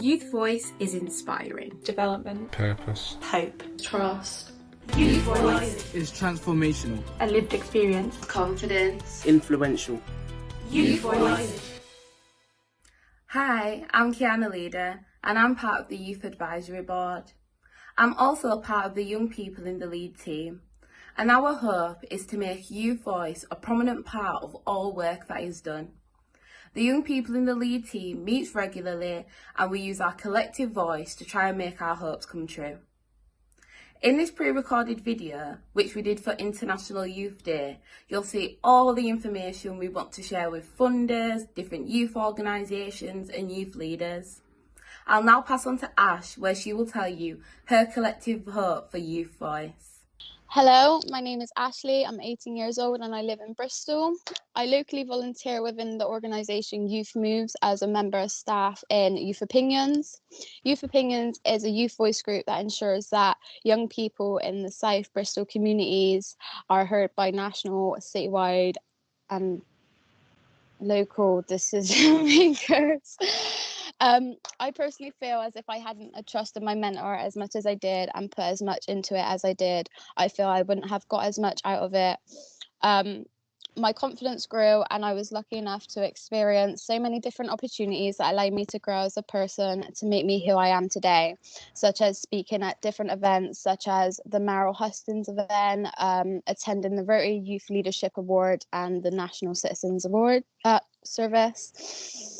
Youth Voice is inspiring. Development. Purpose. Hope. Trust. Youth Voice is transformational. A lived experience. Confidence. Influential. Youth Voice. Hi, I'm Kiana Leader and I'm part of the Youth Advisory Board. I'm also a part of the young people in the lead team, and our hope is to make Youth Voice a prominent part of all work that is done. The young people in the lead team meets regularly and we use our collective voice to try and make our hopes come true. In this pre-recorded video, which we did for International Youth Day, you'll see all the information we want to share with funders, different youth organisations and youth leaders. I'll now pass on to Ash, where she will tell you her collective hope for Youth Voice. Hello, my name is Ashley. I'm 18 years old and I live in Bristol. I locally volunteer within the organisation Youth Moves as a member of staff in Youth Opinions. Youth Opinions is a youth voice group that ensures that young people in the South Bristol communities are heard by national, statewide and local decision makers. I personally feel as if I hadn't trusted my mentor as much as I did and put as much into it as I did, I feel I wouldn't have got as much out of it. My confidence grew and I was lucky enough to experience so many different opportunities that allowed me to grow as a person to make me who I am today, such as speaking at different events, such as the Meryl Hustins event, attending the Rotary Youth Leadership Award and the National Citizens Award service.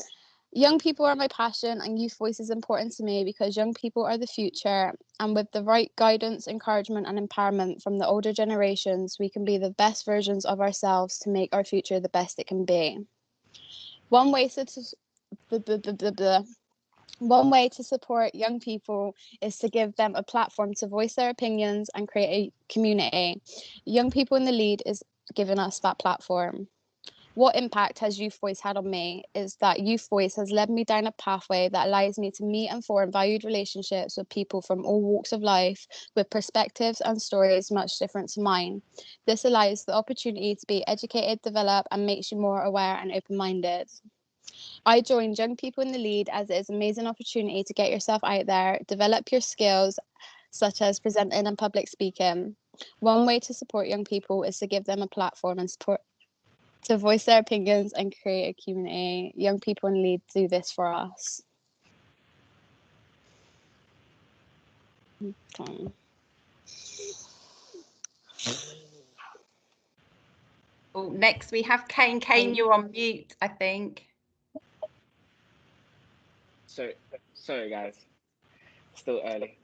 Young people are my passion and Youth Voice is important to me because young people are the future, and with the right guidance, encouragement and empowerment from the older generations, we can be the best versions of ourselves to make our future the best it can be. One way to support young people is to give them a platform to voice their opinions and create a community. Young people in the lead is giving us that platform. What impact has Youth Voice had on me is that Youth Voice has led me down a pathway that allows me to meet and form valued relationships with people from all walks of life with perspectives and stories much different to mine. This allows the opportunity to be educated, develop, and makes you more aware and open-minded. I joined Young People in the Lead as it is an amazing opportunity to get yourself out there, develop your skills, such as presenting and public speaking. One way to support young people is to give them a platform and support to voice their opinions and create a community. Young people in lead do this for us. Okay. Oh, next we have Kane. Kane, you're on mute, I think. Sorry guys, still early.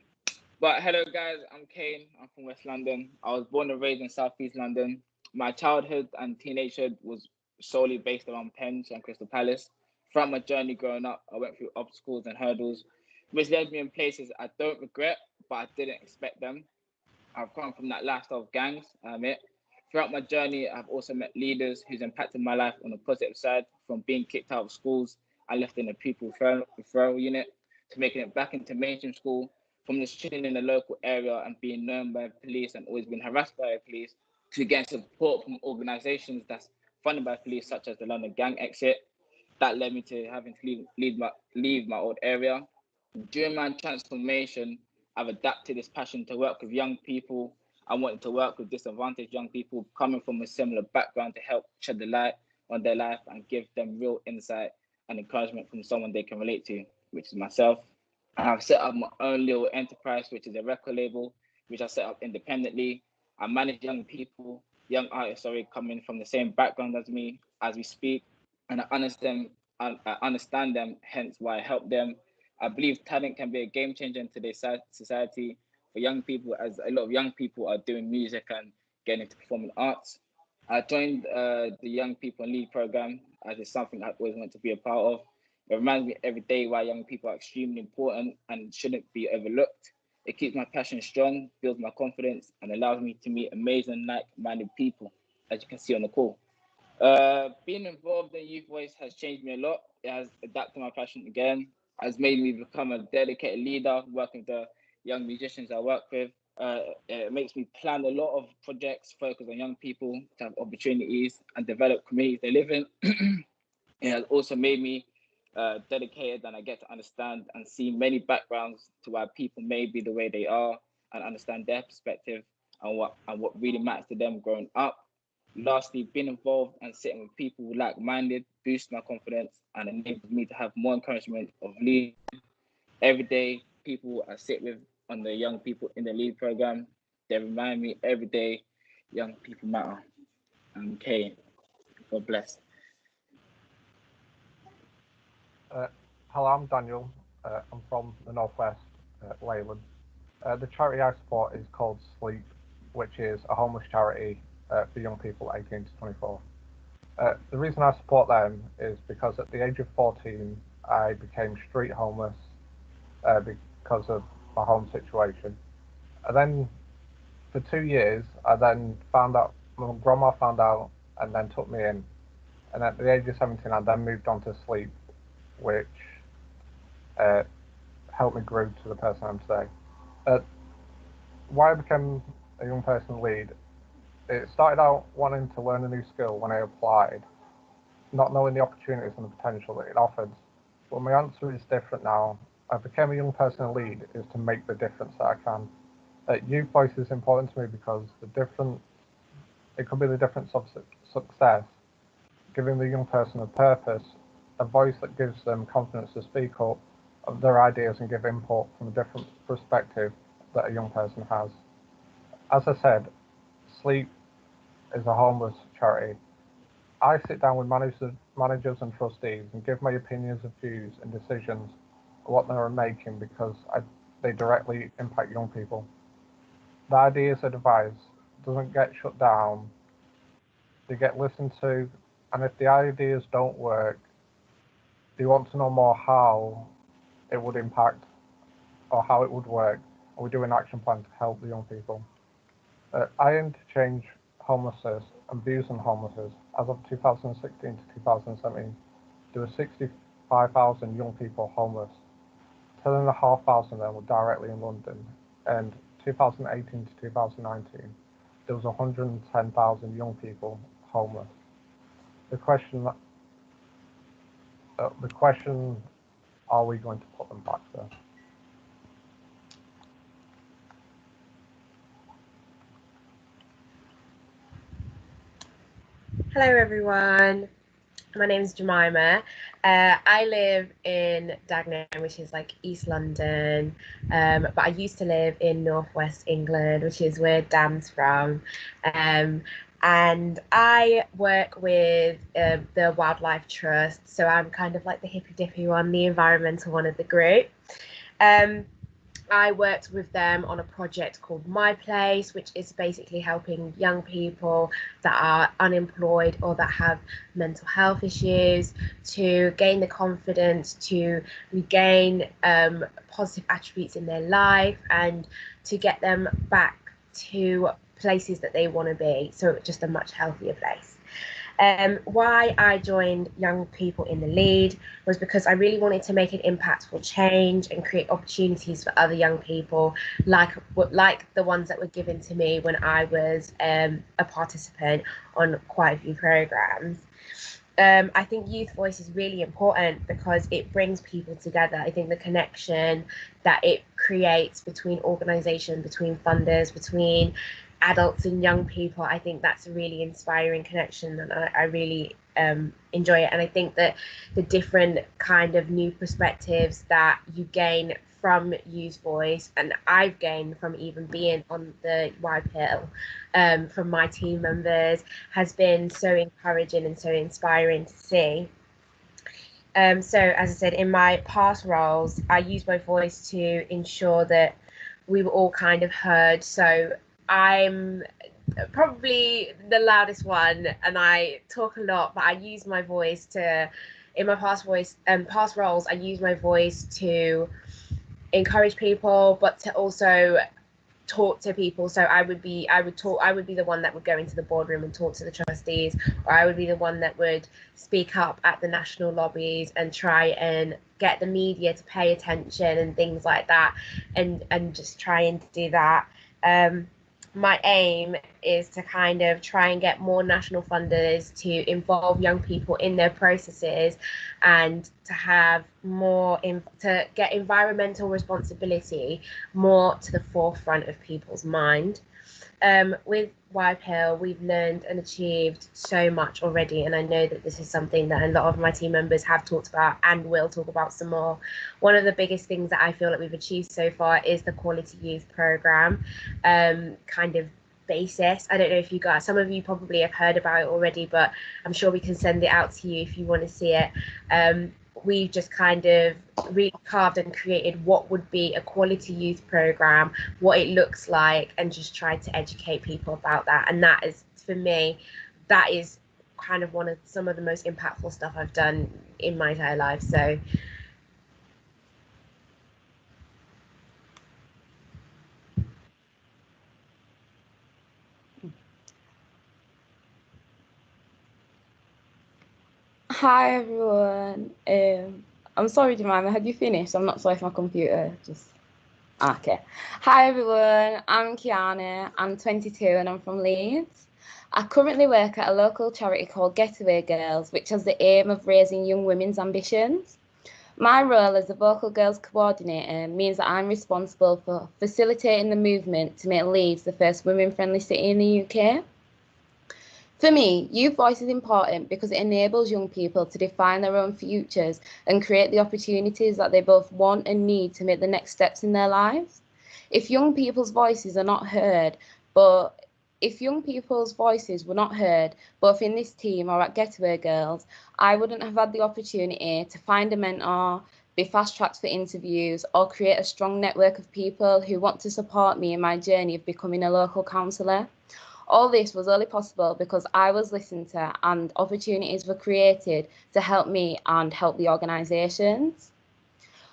But hello guys, I'm Kane. I'm from West London. I was born and raised in South East London. My childhood and teenagehood was solely based around Penge and Crystal Palace. Throughout my journey growing up, I went through obstacles and hurdles, which led me in places I don't regret, but I didn't expect them. I've come from that lifestyle of gangs, I admit. Throughout my journey, I've also met leaders who's impacted my life on the positive side, from being kicked out of schools and left in a pupil referral unit, to making it back into mainstream school, from just chilling in the local area and being known by police and always being harassed by police, to getting support from organisations that's funded by police, such as the London Gang Exit. That led me to having to leave my old area. During my transformation, I've adapted this passion to work with young people. I wanted to work with disadvantaged young people coming from a similar background to help shed the light on their life and give them real insight and encouragement from someone they can relate to, which is myself. And I've set up my own little enterprise, which is a record label, which I set up independently. I manage young people, young artists, coming from the same background as me as we speak. And I understand them, hence why I help them. I believe talent can be a game changer in today's society for young people, as a lot of young people are doing music and getting into performing arts. I joined the Young People in Lead program as it's something I always want to be a part of. It reminds me every day why young people are extremely important and shouldn't be overlooked. It keeps my passion strong, builds my confidence, and allows me to meet amazing like-minded people, as you can see on the call. Being involved in Youth Voice has changed me a lot. It has adapted my passion again, has made me become a dedicated leader, working with the young musicians I work with. It makes me plan a lot of projects focused on young people to have opportunities and develop communities they live in. It has also made me dedicated, and I get to understand and see many backgrounds to why people may be the way they are, and understand their perspective and what really matters to them growing up. Lastly, being involved and sitting with people like-minded boosts my confidence and enables me to have more encouragement of leading. Every day, people I sit with on the Young People in the Lead program, they remind me every day, young people matter. I'm Kane. God bless. Hello, I'm Daniel. I'm from the Northwest, Leyland. The charity I support is called Sleep, which is a homeless charity for young people 18 to 24. The reason I support them is because at the age of 14, I became street homeless because of my home situation. And then for 2 years, I then found out, my grandma found out and then took me in. And at the age of 17, I then moved on to Sleep, which helped me grow to the person I am today. Why I became a young person lead, it started out wanting to learn a new skill when I applied, not knowing the opportunities and the potential that it offers. But my answer is different now. I became a young person lead is to make the difference that I can. Youth voice is important to me because it could be the difference of success, giving the young person a purpose, a voice that gives them confidence to speak up of their ideas and give input from a different perspective that a young person has. As I said, Sleep is a homeless charity. I sit down with managers and trustees and give my opinions and views and decisions on what they're making because they directly impact young people. The ideas and advice doesn't get shut down, they get listened to, and if the ideas don't work, they want to know more how it would impact or how it would work, and we do an action plan to help the young people. I aim to change homelessness and views on homelessness. As of 2016 to 2017, there were 65,000 young people homeless. 10,500 of them were directly in London, and 2018 to 2019, there was 110,000 young people homeless. The question, are we going to put them back there? Hello everyone, my name is Jemima. I live in Dagenham, which is like East London, but I used to live in Northwest England, which is where Dan's from. And I work with the Wildlife Trust, so I'm kind of like the hippy dippy one, the environmental one of the group. I worked with them on a project called My Place, which is basically helping young people that are unemployed or that have mental health issues to gain the confidence to regain positive attributes in their life and to get them back to places that they want to be, so just a much healthier place. Why I joined Young People in the Lead was because I really wanted to make an impactful change and create opportunities for other young people like the ones that were given to me when I was a participant on quite a few programs. I think youth voice is really important because it brings people together. I think the connection that it creates between organisations, between funders, between adults and young people, I think that's a really inspiring connection, and I really enjoy it. And I think that the different kind of new perspectives that you gain from youth voice, and I've gained from even being on the YPIL from my team members, has been so encouraging and so inspiring to see. So as I said, in my past roles, I used my voice to ensure that we were all kind of heard. So I'm probably the loudest one and I talk a lot, but I use my voice to, in my past roles, I use my voice to encourage people, but to also talk to people. So I would be the one that would go into the boardroom and talk to the trustees, or I would be the one that would speak up at the national lobbies and try and get the media to pay attention and things like that, and just try and do that. my aim is to kind of try and get more national funders to involve young people in their processes and to have more to get environmental responsibility more to the forefront of people's mind. With YPIL, we've learned and achieved so much already, and I know that this is something that a lot of my team members have talked about and will talk about some more. One of the biggest things that I feel that we've achieved so far is the Quality Youth Programme kind of basis. I don't know if you guys, some of you probably have heard about it already, but I'm sure we can send it out to you if you want to see it. We've just kind of really carved and created what would be a quality youth program, what it looks like, and just tried to educate people about that. And that is, for me, that is kind of some of the most impactful stuff I've done in my entire life. So Hi everyone. I'm sorry, Jemima, had you finished? I'm not sure if my computer just. Okay. Hi everyone, I'm Kiana. I'm 22 and I'm from Leeds. I currently work at a local charity called Getaway Girls, which has the aim of raising young women's ambitions. My role as the Vocal Girls Coordinator means that I'm responsible for facilitating the movement to make Leeds the first women-friendly city in the UK. For me, youth voice is important because it enables young people to define their own futures and create the opportunities that they both want and need to make the next steps in their lives. If young people's voices are not heard, if young people's voices were not heard, both in this team or at Getaway Girls, I wouldn't have had the opportunity to find a mentor, be fast-tracked for interviews, or create a strong network of people who want to support me in my journey of becoming a local councillor. All this was only possible because I was listened to and opportunities were created to help me and help the organisations.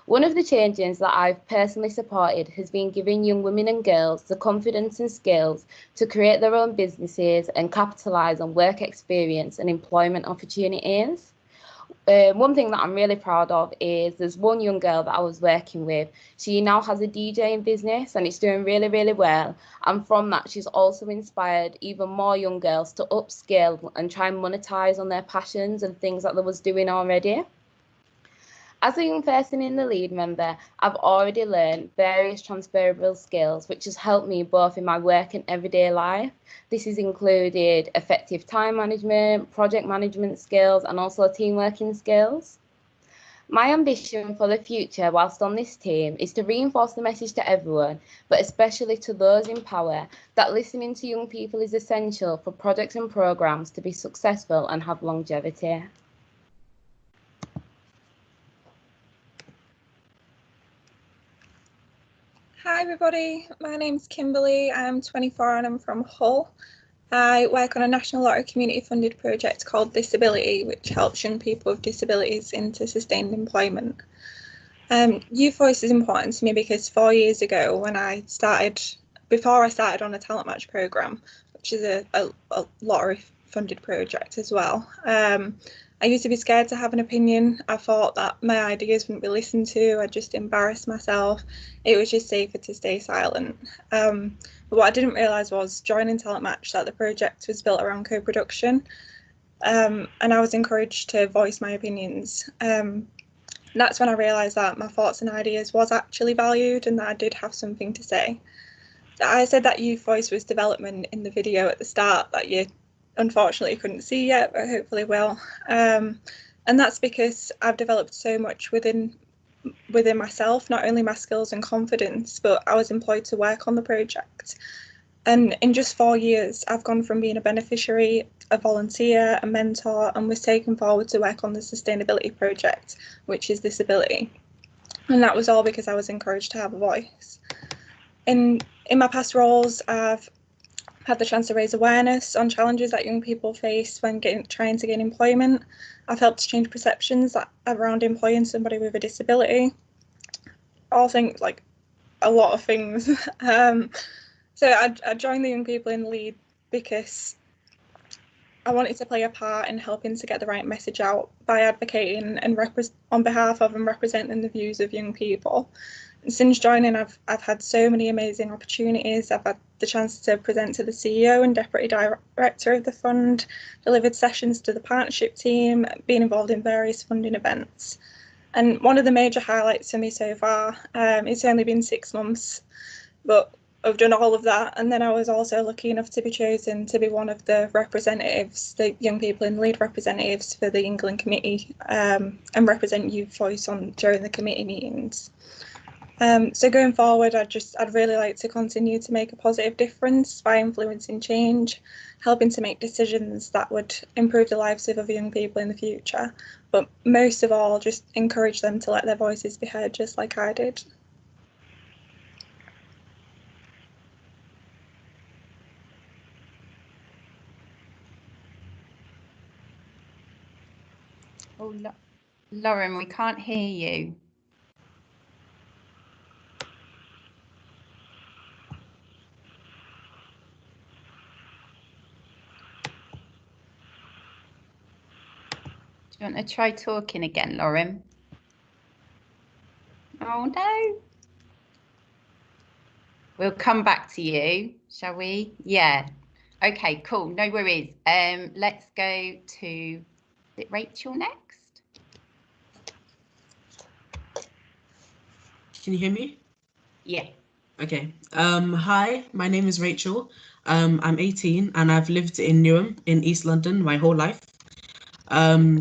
One of the changes that I've personally supported has been giving young women and girls the confidence and skills to create their own businesses and capitalise on work experience and employment opportunities. One thing that I'm really proud of is there's one young girl that I was working with. She now has a DJing business and it's doing really, really well. And from that, she's also inspired even more young girls to upskill and try and monetize on their passions and things that they was doing already. As a young person in the lead member, I've already learned various transferable skills, which has helped me both in my work and everyday life. This has included effective time management, project management skills, and also team working skills. My ambition for the future whilst on this team is to reinforce the message to everyone, but especially to those in power, that listening to young people is essential for projects and programmes to be successful and have longevity. Hi everybody, my name's Kimberly, I'm 24 and I'm from Hull. I work on a national lottery community funded project called Disability, which helps young people with disabilities into sustained employment. Youth voice is important to me because 4 years ago before I started on a talent match programme, which is a lottery funded project as well, I used to be scared to have an opinion. I thought that my ideas wouldn't be listened to. I'd just embarrass myself. It was just safer to stay silent. But what I didn't realise was joining Talent Match that the project was built around co-production, and I was encouraged to voice my opinions. That's when I realised that my thoughts and ideas was actually valued and that I did have something to say. I said that youth voice was development in the video at the start that you unfortunately couldn't see yet, but hopefully will. And that's because I've developed so much within myself, not only my skills and confidence, but I was employed to work on the project. And in just 4 years, I've gone from being a beneficiary, a volunteer, a mentor, and was taken forward to work on the sustainability project, which is Disability. And that was all because I was encouraged to have a voice. In my past roles, I've had the chance to raise awareness on challenges that young people face when trying to gain employment. I've helped to change perceptions around employing somebody with a disability. All things, like a lot of things. So I joined the young people in the lead because I wanted to play a part in helping to get the right message out by advocating and on behalf of and representing the views of young people. And since joining, I've had so many amazing opportunities. I've had the chance to present to the CEO and Deputy Director of the fund, delivered sessions to the partnership team, been involved in various funding events. And one of the major highlights for me so far, it's only been 6 months, but I've done all of that. And then I was also lucky enough to be chosen to be one of the representatives, the young people in lead representatives for the England committee, and represent Youth Voice during the committee meetings. So going forward, I'd really like to continue to make a positive difference by influencing change, helping to make decisions that would improve the lives of other young people in the future, but most of all, just encourage them to let their voices be heard, just like I did. Oh, Lauren, we can't hear you. Do you want to try talking again, Lauren? Oh, no. We'll come back to you, shall we? Yeah. Okay, cool. No worries. Let's go to, is it Rachel next? Can you hear me? Yeah. Okay. Hi, my name is Rachel. I'm 18 and I've lived in Newham in East London my whole life.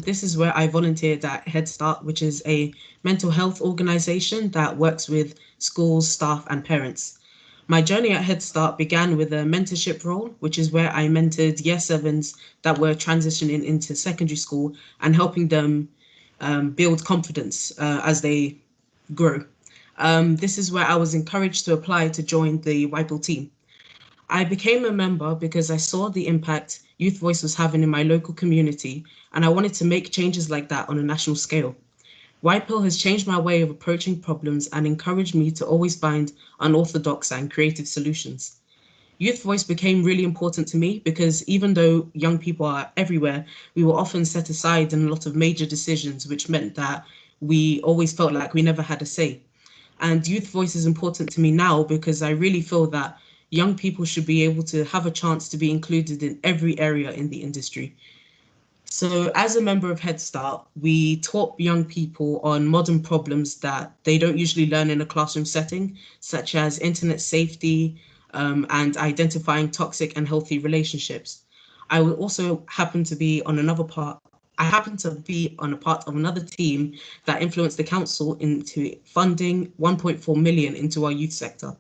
This is where I volunteered at Head Start, which is a mental health organisation that works with schools, staff and parents. My journey at Head Start began with a mentorship role, which is where I mentored Year 7s that were transitioning into secondary school and helping them build confidence as they grow. This is where I was encouraged to apply to join the YPIL team. I became a member because I saw the impact Youth Voice was having in my local community, and I wanted to make changes like that on a national scale. YPIL has changed my way of approaching problems and encouraged me to always find unorthodox and creative solutions. Youth Voice became really important to me because even though young people are everywhere, we were often set aside in a lot of major decisions, which meant that we always felt like we never had a say. And Youth Voice is important to me now because I really feel that young people should be able to have a chance to be included in every area in the industry. So as a member of Head Start, we taught young people on modern problems that they don't usually learn in a classroom setting, such as internet safety and identifying toxic and healthy relationships. I will also happen to be on a part of another team that influenced the council into funding 1.4 million into our youth sector.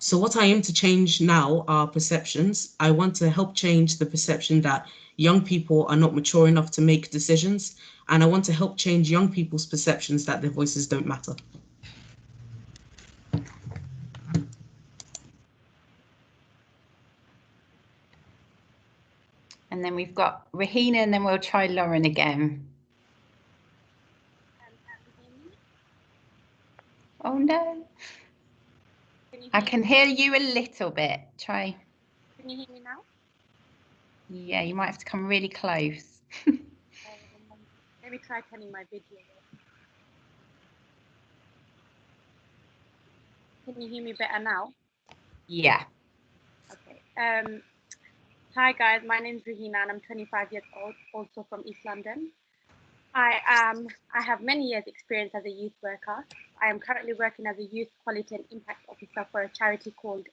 So what I aim to change now are perceptions. I want to help change the perception that young people are not mature enough to make decisions, and I want to help change young people's perceptions that their voices don't matter. And then we've got Rahina, and then we'll try Lauren again. Oh no. I can hear you a little bit. Try. Can you hear me now? Yeah, you might have to come really close. Let me try turning my video on. Can you hear me better now? Yeah. Okay. Hi guys, my name is Rahina and I'm 25 years old, also from East London. I have many years experience as a youth worker. I am currently working as a youth quality and impact officer for a charity called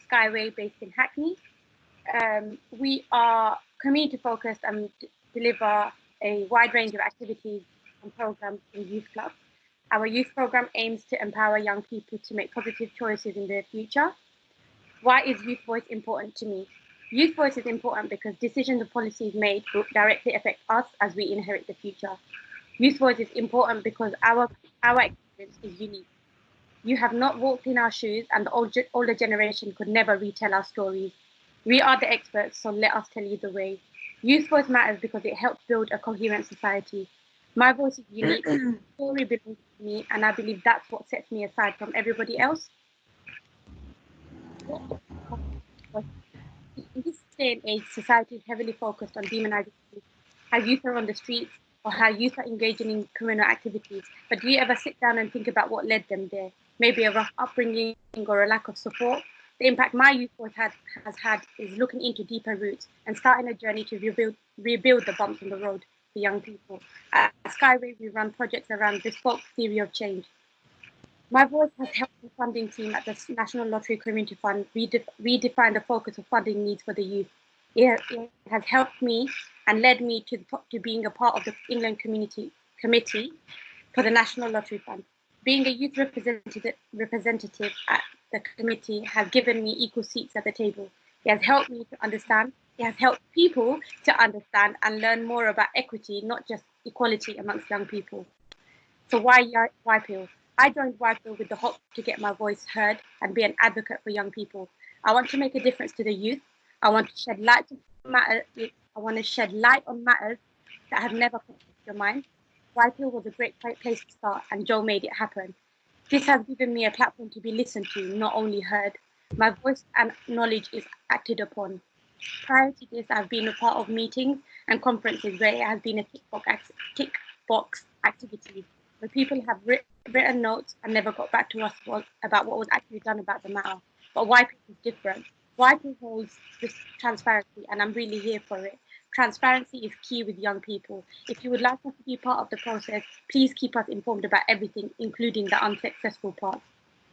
Skyway based in Hackney. We are community focused and deliver a wide range of activities and programs in youth clubs. Our youth program aims to empower young people to make positive choices in their future. Why is Youth Voice important to me? Youth Voice is important because decisions and policies made will directly affect us as we inherit the future. Youth Voice is important because our experience is unique. You have not walked in our shoes, and the older generation could never retell our stories. We are the experts, so let us tell you the way. Youth Voice matters because it helps build a coherent society. My voice is unique, story belongs to me, and I believe that's what sets me aside from everybody else. In this day and age, society is heavily focused on demonizing youth, how youth are on the streets, or how youth are engaging in criminal activities. But do you ever sit down and think about what led them there? Maybe a rough upbringing or a lack of support. The impact my youth voice has had is looking into deeper roots and starting a journey to rebuild the bumps on the road for young people. At Skyway, we run projects around bespoke theory of change. My voice has helped the funding team at the National Lottery Community Fund redefine the focus of funding needs for the youth. It has helped me and led me to being a part of the England Community Committee for the National Lottery Fund. Being a youth representative at the committee has given me equal seats at the table. It has helped me to understand. It has helped people to understand and learn more about equity, not just equality amongst young people. So why YPIL? I joined YPIL with the hope to get my voice heard and be an advocate for young people. I want to make a difference to the youth. I want to shed light on matters that have never crossed your mind. YPIL was a great place to start, and Joe made it happen. This has given me a platform to be listened to, not only heard. My voice and knowledge is acted upon. Prior to this, I've been a part of meetings and conferences where it has been a tick box activity, where people have written notes and never got back to us about what was actually done about the matter. But YPIL is different. YPIL holds this transparency, and I'm really here for it. Transparency is key with young people. If you would like us to be part of the process, please keep us informed about everything, including the unsuccessful parts.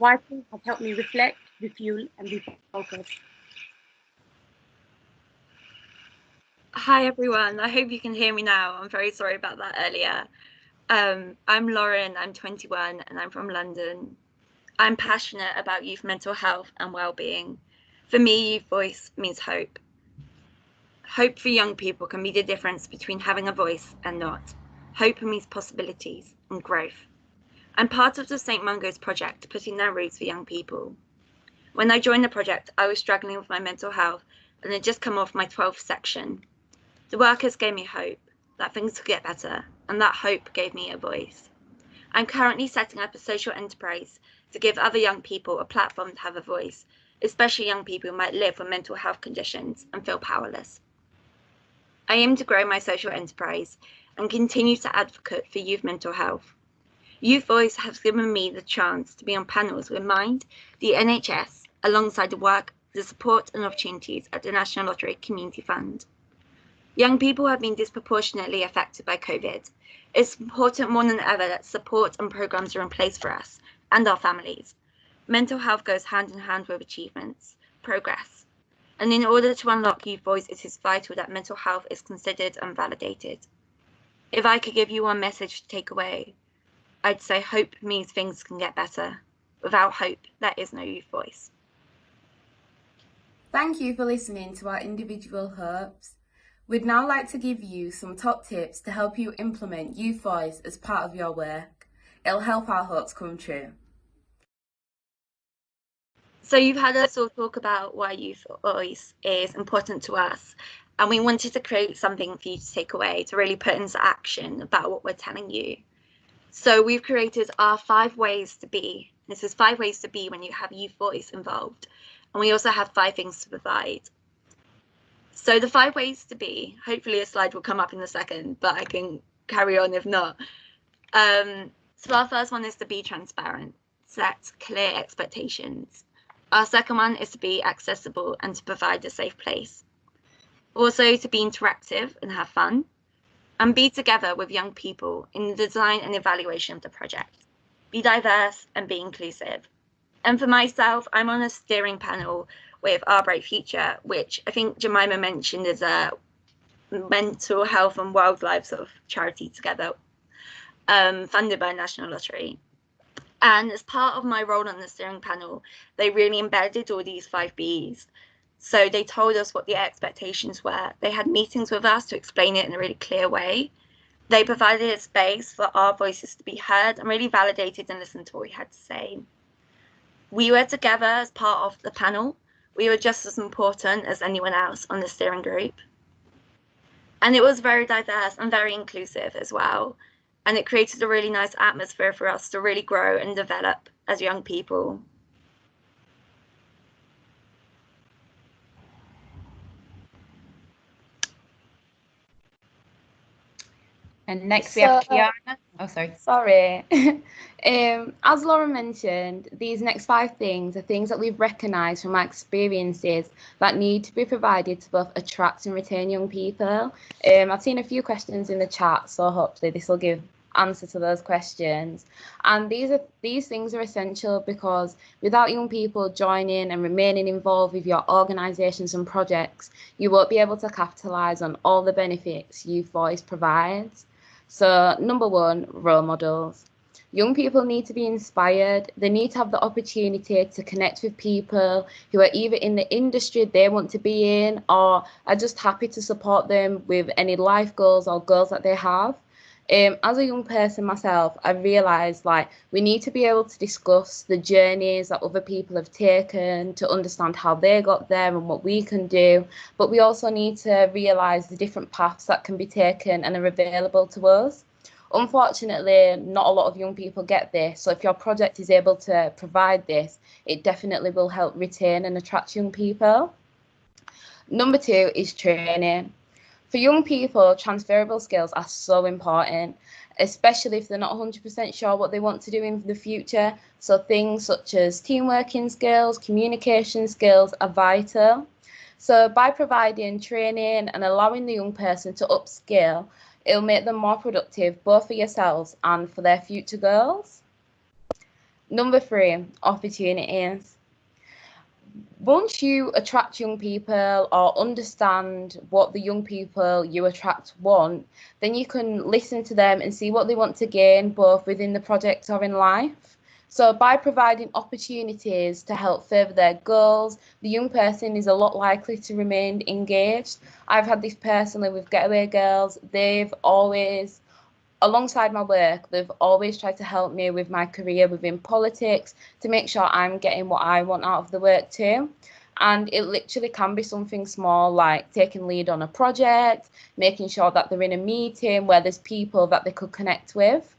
YPIL has helped me reflect, refuel, and refocus. Hi everyone, I hope you can hear me now. I'm very sorry about that earlier. I'm Lauren, I'm 21 and I'm from London. I'm passionate about youth mental health and well-being. For me, youth voice means hope. Hope for young people can be the difference between having a voice and not. Hope means possibilities and growth. I'm part of the St. Mungo's project, putting down roots for young people. When I joined the project, I was struggling with my mental health and had just come off my 12th section. The workers gave me hope that things would get better, and that hope gave me a voice. I'm currently setting up a social enterprise to give other young people a platform to have a voice, especially young people who might live with mental health conditions and feel powerless. I aim to grow my social enterprise and continue to advocate for youth mental health. Youth Voice has given me the chance to be on panels with Mind, the NHS, alongside the work, the support and opportunities at the National Lottery Community Fund. Young people have been disproportionately affected by COVID. It's important more than ever that support and programs are in place for us and our families. Mental health goes hand in hand with achievements, progress. And in order to unlock youth voice, it is vital that mental health is considered and validated. If I could give you one message to take away, I'd say hope means things can get better. Without hope, there is no youth voice. Thank you for listening to our individual hopes. We'd now like to give you some top tips to help you implement youth voice as part of your work. It'll help our hopes come true. So you've had us all talk about why youth voice is important to us, and we wanted to create something for you to take away, to really put into action about what we're telling you. So we've created our 5 ways to be. This is 5 ways to be when you have youth voice involved. And we also have 5 things to provide. So the 5 ways to be, hopefully a slide will come up in a second, but I can carry on if not. So our first one is to be transparent, set clear expectations. Our second one is to be accessible and to provide a safe place. Also to be interactive and have fun, and be together with young people in the design and evaluation of the project. Be diverse and be inclusive. And for myself, I'm on a steering panel with Our Bright Future, which I think Jemima mentioned is a mental health and wildlife sort of charity together, funded by National Lottery. And as part of my role on the steering panel, they really embedded all these 5 Bs. So they told us what the expectations were. They had meetings with us to explain it in a really clear way. They provided a space for our voices to be heard and really validated and listened to what we had to say. We were together as part of the panel. We were just as important as anyone else on the steering group. And it was very diverse and very inclusive as well. And it created a really nice atmosphere for us to really grow and develop as young people. And next we have Kiana. Oh, sorry. Sorry. As Laura mentioned, these next 5 things are things that we've recognised from our experiences that need to be provided to both attract and retain young people. I've seen a few questions in the chat, so hopefully this will give answer to those questions. And these things are essential because without young people joining and remaining involved with your organisations and projects, you won't be able to capitalise on all the benefits Youth Voice provides. So, number 1, role models. Young people need to be inspired. They need to have the opportunity to connect with people who are either in the industry they want to be in or are just happy to support them with any life goals or goals that they have. As a young person myself, I realised we need to be able to discuss the journeys that other people have taken to understand how they got there and what we can do. But we also need to realise the different paths that can be taken and are available to us. Unfortunately, not a lot of young people get this. So if your project is able to provide this, it definitely will help retain and attract young people. Number 2 is training. For young people, transferable skills are so important, especially if they're not 100% sure what they want to do in the future. So things such as team working skills, communication skills are vital. So by providing training and allowing the young person to upskill, it'll make them more productive, both for yourselves and for their future goals. Number 3, opportunities. Once you attract young people or understand what the young people you attract want, then you can listen to them and see what they want to gain both within the project or in life. So by providing opportunities to help further their goals, the young person is a lot likely to remain engaged. I've had this personally with Getaway Girls. They've always, alongside my work, they've always tried to help me with my career within politics to make sure I'm getting what I want out of the work too. And it literally can be something small like taking lead on a project, making sure that they're in a meeting where there's people that they could connect with.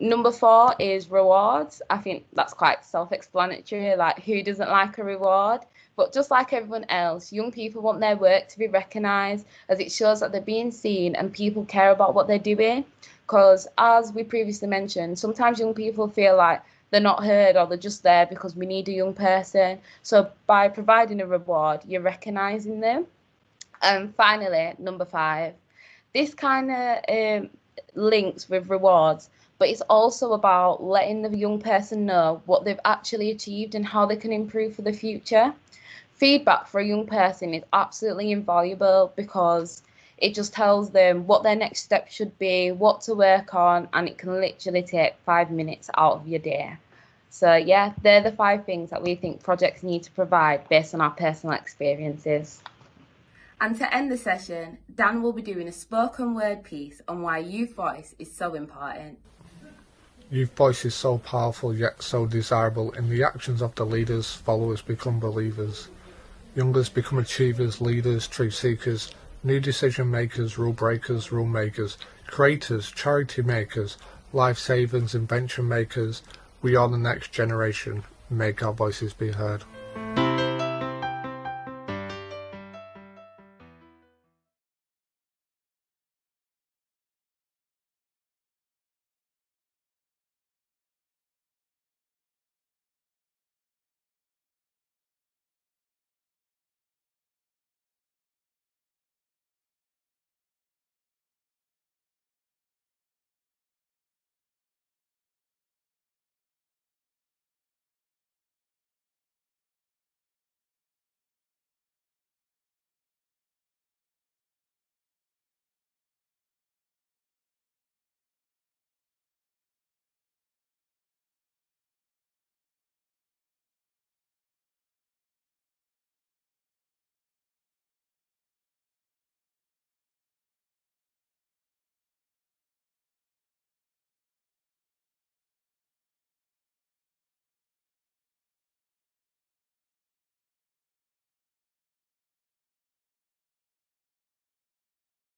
Number 4 is rewards. I think that's quite self-explanatory, who doesn't like a reward? But just like everyone else, young people want their work to be recognised as it shows that they're being seen and people care about what they're doing. Because as we previously mentioned, sometimes young people feel like they're not heard or they're just there because we need a young person. So by providing a reward, you're recognising them. And finally, number 5, this kind of links with rewards, but it's also about letting the young person know what they've actually achieved and how they can improve for the future. Feedback for a young person is absolutely invaluable because it just tells them what their next step should be, what to work on, and it can literally take 5 minutes out of your day. So yeah, they're the 5 things that we think projects need to provide based on our personal experiences. And to end the session, Dan will be doing a spoken word piece on why Youth Voice is so important. Youth Voice is so powerful yet so desirable. In the actions of the leaders, followers become believers. Youngers become achievers, leaders, truth seekers, new decision makers, rule breakers, rule makers, creators, charity makers, life savers, invention makers. We are the next generation. Make our voices be heard.